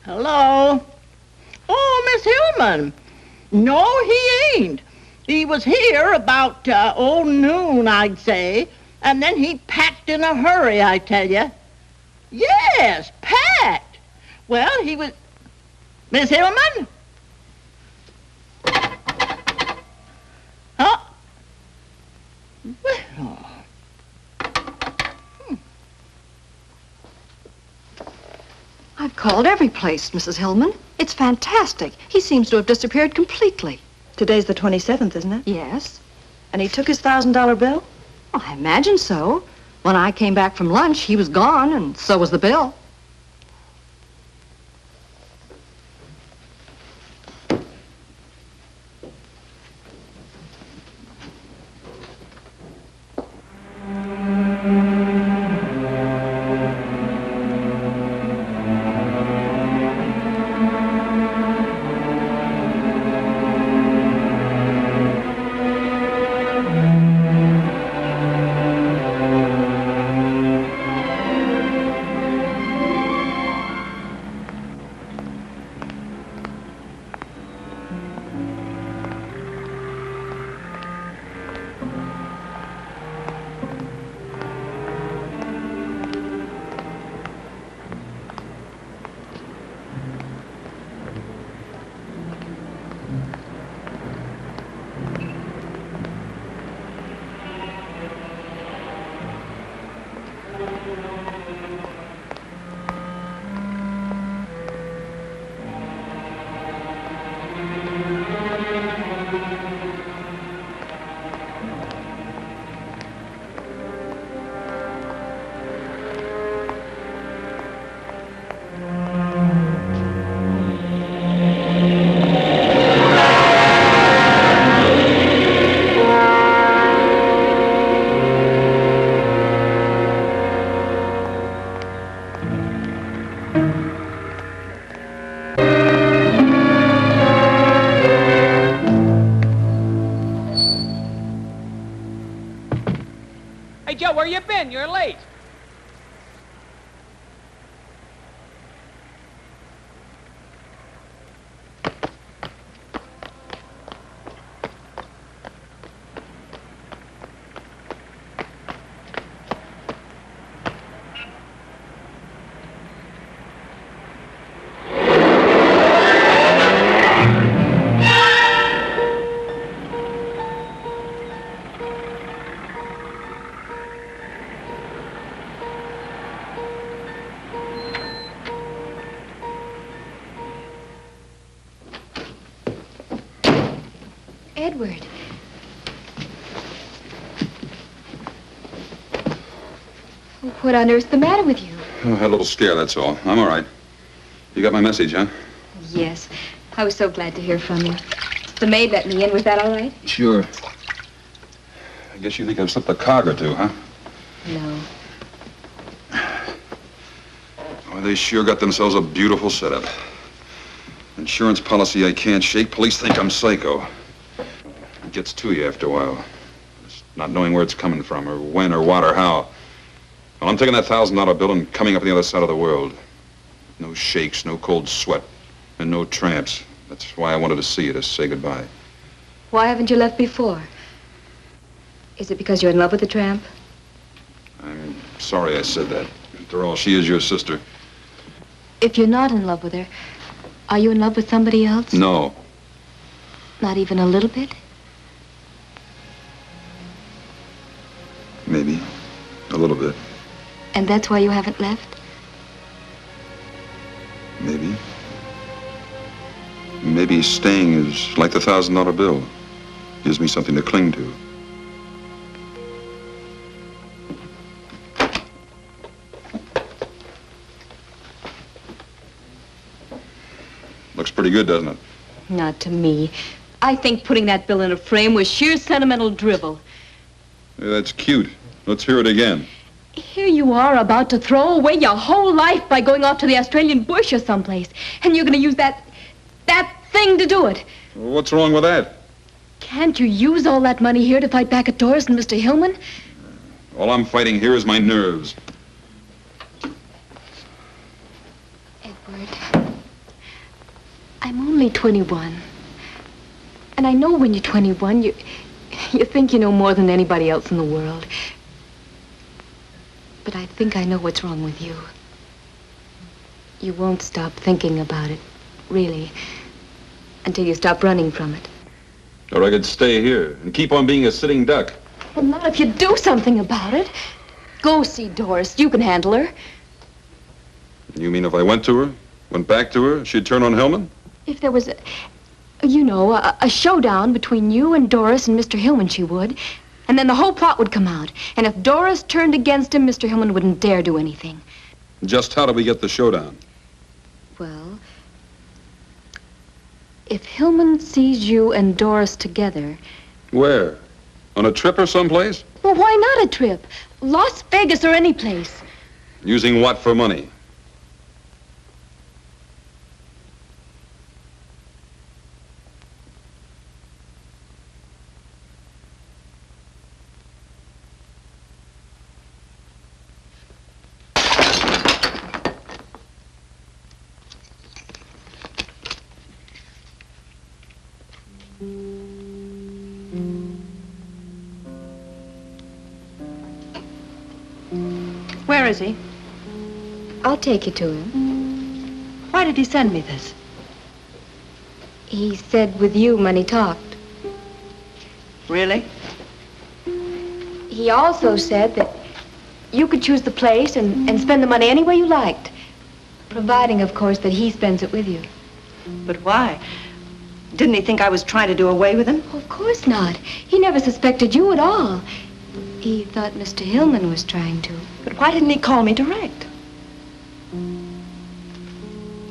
Hello? Oh, Miss Hillman. No, he ain't. He was here about, noon, I'd say. And then he packed in a hurry, I tell you. Yes, packed. Well, he was... Miss Hillman? Huh? Well... I've called every place, Mrs. Hillman. It's fantastic. He seems to have disappeared completely. Today's the 27th, isn't it? Yes. And he took his $1,000 bill? Well, I imagine so. When I came back from lunch, he was gone, and so was the bill. Where you been? You're late. Edward. What on earth's the matter with you? Oh, I had a little scare, that's all. I'm all right. You got my message, huh? Yes. I was so glad to hear from you. The maid let me in. Was that all right? Sure. I guess you think I've slipped a cog or two, huh? No. Why, they sure got themselves a beautiful setup. Insurance policy I can't shake. Police think I'm psycho. It gets to you after a while. Just not knowing where it's coming from, or when, or what, or how. Well, I'm taking that $1,000 bill and coming up on the other side of the world. No shakes, no cold sweat, and no tramps. That's why I wanted to see you, to say goodbye. Why haven't you left before? Is it because you're in love with the tramp? I'm sorry I said that. After all, she is your sister. If you're not in love with her, are you in love with somebody else? No. Not even a little bit? Maybe. A little bit. And that's why you haven't left? Maybe. Maybe staying is like the $1,000 bill. Gives me something to cling to. Looks pretty good, doesn't it? Not to me. I think putting that bill in a frame was sheer sentimental drivel. Yeah, that's cute. Let's hear it again. Here you are about to throw away your whole life by going off to the Australian bush or someplace. And you're going to use that thing to do it. What's wrong with that? Can't you use all that money here to fight back at Doris and Mr. Hillman? All I'm fighting here is my nerves. Edward, I'm only 21. And I know when you're 21, you think you know more than anybody else in the world. But I think I know what's wrong with you. You won't stop thinking about it, really, until you stop running from it. Or I could stay here and keep on being a sitting duck. Well, not if you do something about it. Go see Doris. You can handle her. You mean if I went to her, went back to her, she'd turn on Hillman? If there was a showdown between you and Doris and Mr. Hillman, she would. And then the whole plot would come out. And if Doris turned against him, Mr. Hillman wouldn't dare do anything. Just how do we get the showdown? Well, if Hillman sees you and Doris together... Where? On a trip or someplace? Well, why not a trip? Las Vegas or any place. Using what for money? Where is he? I'll take you to him. Why did he send me this? He said with you when he talked. Really? He also said that you could choose the place and spend the money any way you liked. Providing, of course, that he spends it with you. But why? Didn't he think I was trying to do away with him? Of course not. He never suspected you at all. He thought Mr. Hillman was trying to. But why didn't he call me direct?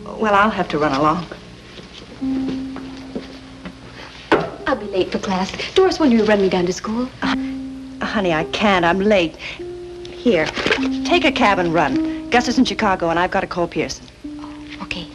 Well, I'll have to run along. I'll be late for class. Doris, when you run me down to school? Honey, I can't. I'm late. Here, take a cab and run. Gus is in Chicago, and I've got to call Pearson. Okay.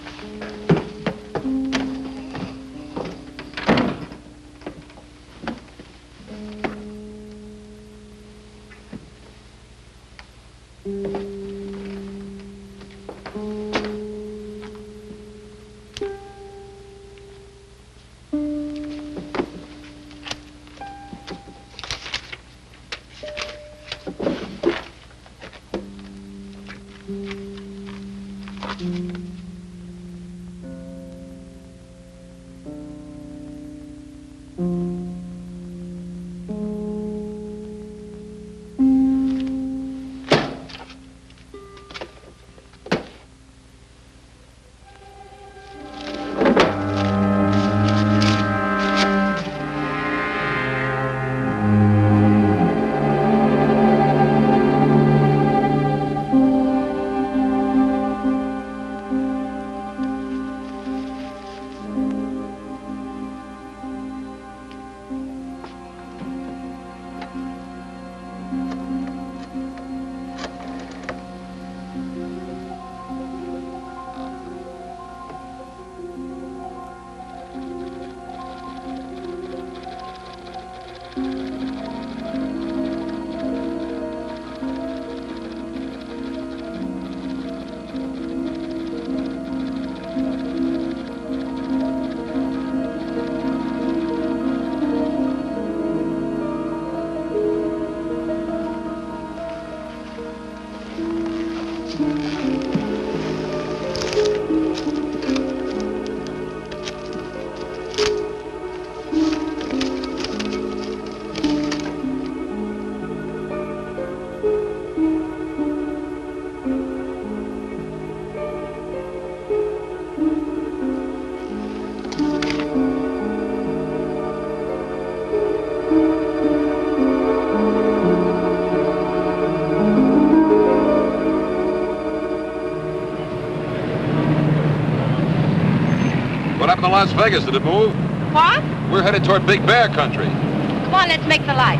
What happened to Las Vegas? Did it move? What? We're headed toward Big Bear country. Come on, let's make the light.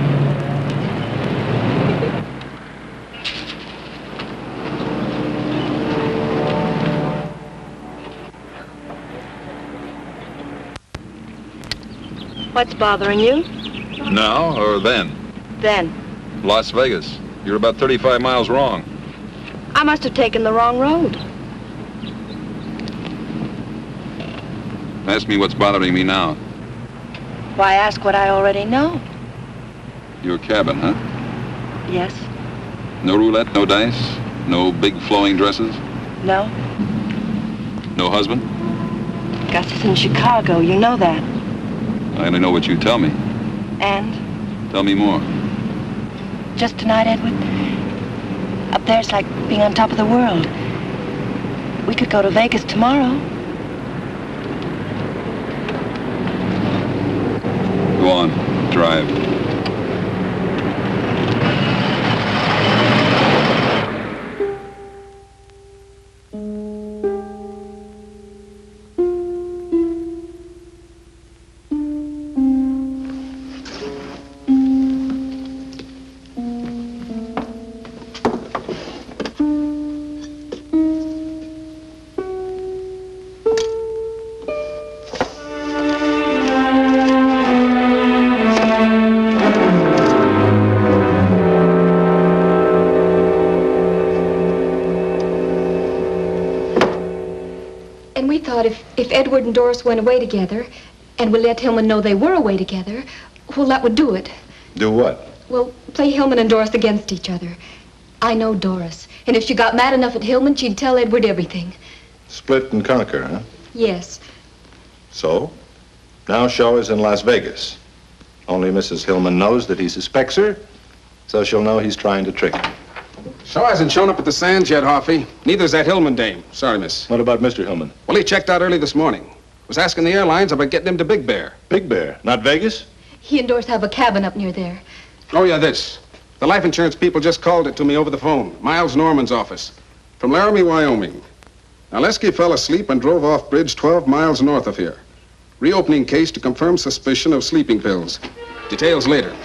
What's bothering you? Now or then? Then. Las Vegas. You're about 35 miles wrong. I must have taken the wrong road. Ask me what's bothering me now. Why ask what I already know? Your cabin, huh? Yes. No roulette, no dice, no big flowing dresses, No. no husband? Gus is in Chicago, you know that. I only know what you tell me. And Tell me more. just tonight, Edward, up there's like being on top of the world. We could go to Vegas tomorrow. Go on, drive. And we thought if Edward and Doris went away together, and we let Hillman know they were away together, well, that would do it. Do what? Well, play Hillman and Doris against each other. I know Doris, and if she got mad enough at Hillman, she'd tell Edward everything. Split and conquer, huh? Yes. So, now Shaw is in Las Vegas. Only Mrs. Hillman knows that he suspects her, so she'll know he's trying to trick her. Shaw hasn't shown up at the Sands yet, Hoffy. Neither's that Hillman dame. Sorry, miss. What about Mr. Hillman? Well, he checked out early this morning. Was asking the airlines about getting him to Big Bear. Big Bear? Not Vegas? He and Doris have a cabin up near there. Oh, yeah, this. The life insurance people just called it to me over the phone. Miles Norman's office. From Laramie, Wyoming. Now, Lesky fell asleep and drove off bridge 12 miles north of here. Reopening case to confirm suspicion of sleeping pills. Details later.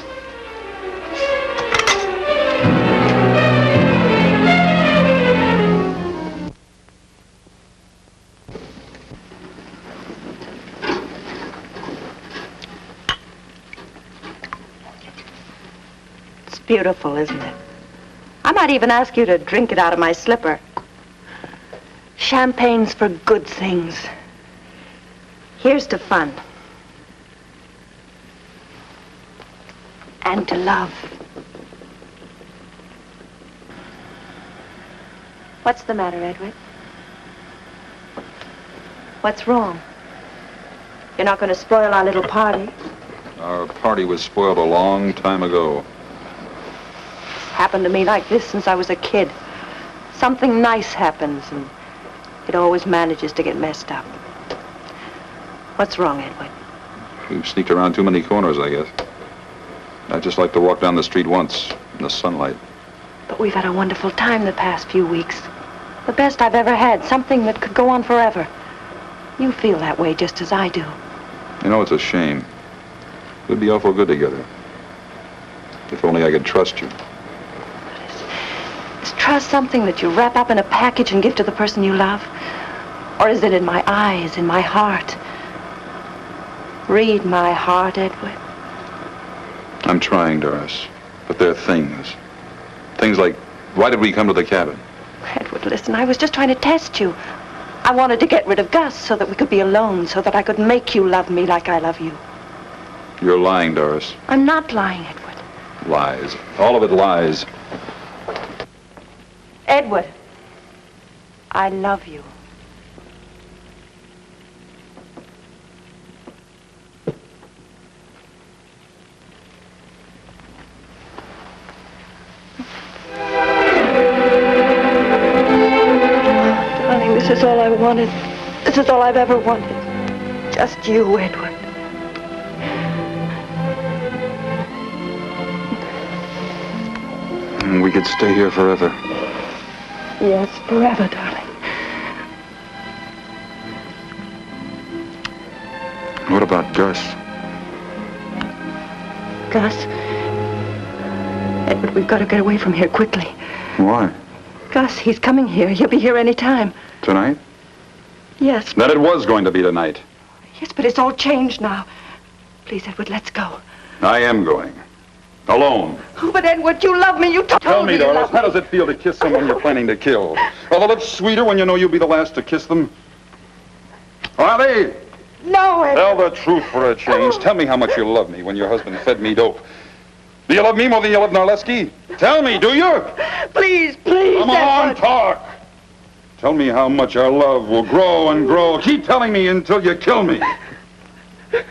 It's beautiful, isn't it? I might even ask you to drink it out of my slipper. Champagne's for good things. Here's to fun. And to love. What's the matter, Edward? What's wrong? You're not going to spoil our little party? Our party was spoiled a long time ago. Happened to me like this since I was a kid. Something nice happens, and it always manages to get messed up. What's wrong, Edward? We've sneaked around too many corners, I guess. I'd just like to walk down the street once in the sunlight. But we've had a wonderful time the past few weeks. The best I've ever had, something that could go on forever. You feel that way just as I do. You know, it's a shame. We'd be awful good together. If only I could trust you. Is trust something that you wrap up in a package and give to the person you love? Or is it in my eyes, in my heart? Read my heart, Edward. I'm trying, Doris. But there are things. Things like, why did we come to the cabin? Edward, listen, I was just trying to test you. I wanted to get rid of Gus so that we could be alone, so that I could make you love me like I love you. You're lying, Doris. I'm not lying, Edward. Lies. All of it lies. Edward, I love you. Darling, this is all I wanted. This is all I've ever wanted. Just you, Edward. We could stay here forever. Yes, forever, darling. What about Gus? Gus. Edward, we've got to get away from here quickly. Why? Gus, he's coming here. He'll be here any time. Tonight? Yes. That it was going to be tonight. Yes, but it's all changed now. Please, Edward, let's go. I am going. Alone. Oh, but Edward, you love me. You told Tell me, you darling, love how me. does it feel to kiss someone you're planning to kill? Are the lips sweeter when you know you'll be the last to kiss them? Are they? No, Edward. Tell the truth for a change. Tell me how much you love me when your husband fed me dope. Do you love me more than you love Narleski? Tell me, do you? Please, please, Come on, Edward. talk. Tell me how much our love will grow and grow. Keep telling me until you kill me.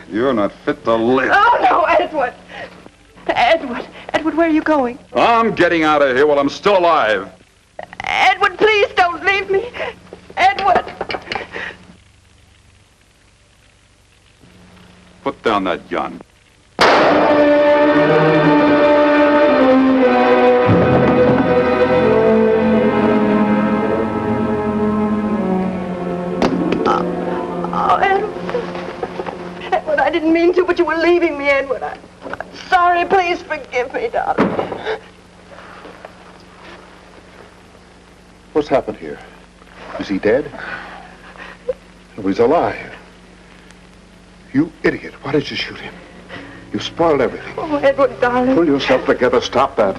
You're not fit to live. Oh, no, Edward. Edward. Edward, where are you going? I'm getting out of here while I'm still alive. Edward, please don't leave me. Edward. Put down that gun. Oh, Edward. Edward, I didn't mean to, but you were leaving me, Edward. I'm sorry. Please forgive me, darling. What's happened here? Is he dead? No, he's alive. You idiot. Why did you shoot him? You spoiled everything. Oh, Edward, darling. Pull yourself together. Stop that.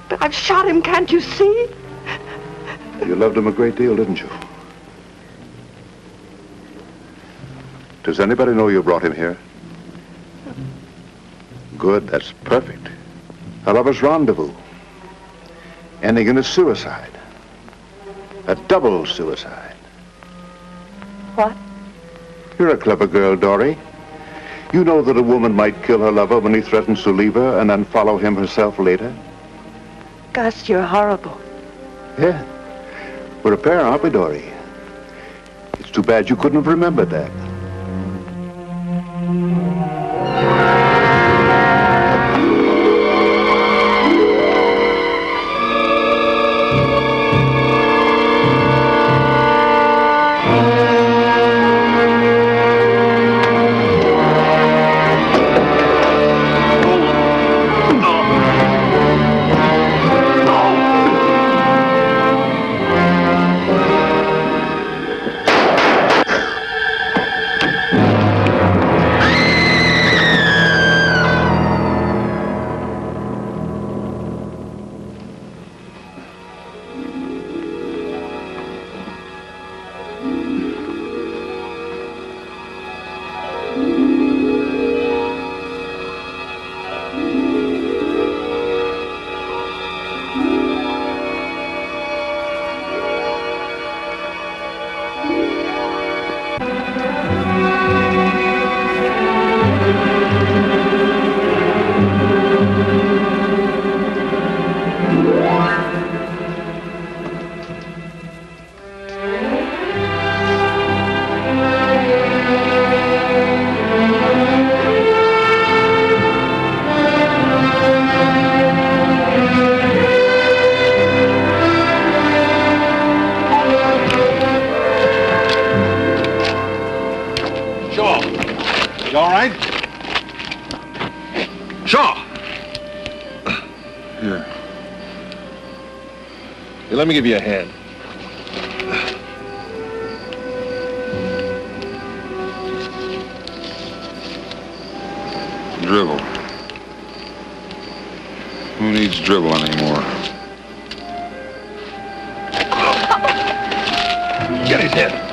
But I've shot him, can't you see? You loved him a great deal, didn't you? Does anybody know you brought him here? Good, that's perfect. A lover's rendezvous. Ending in a suicide. A double suicide. What? You're a clever girl, Dory. You know that a woman might kill her lover when he threatens to leave her and then follow him herself later? Gus, you're horrible. Yeah. We're a pair, aren't we, Dory? It's too bad you couldn't have remembered that. Let me give you a hand. Dribble. Who needs dribble anymore? Get his head.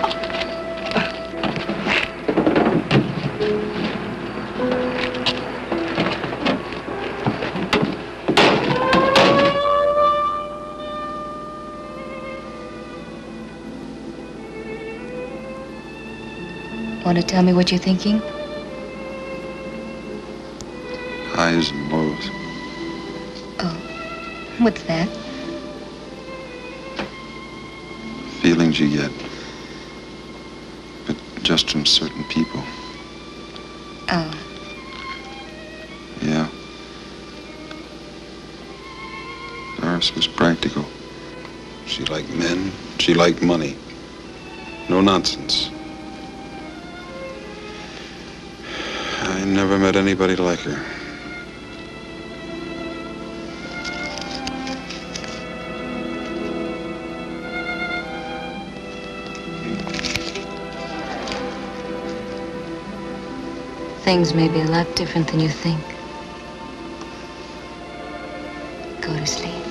Want to tell me what you're thinking? Highs and lows. What's that? Feelings you get. But just from certain people. Oh. Yeah. Doris was practical. She liked men. She liked money. No nonsense. I never met anybody like her. Things may be a lot different than you think. Go to sleep.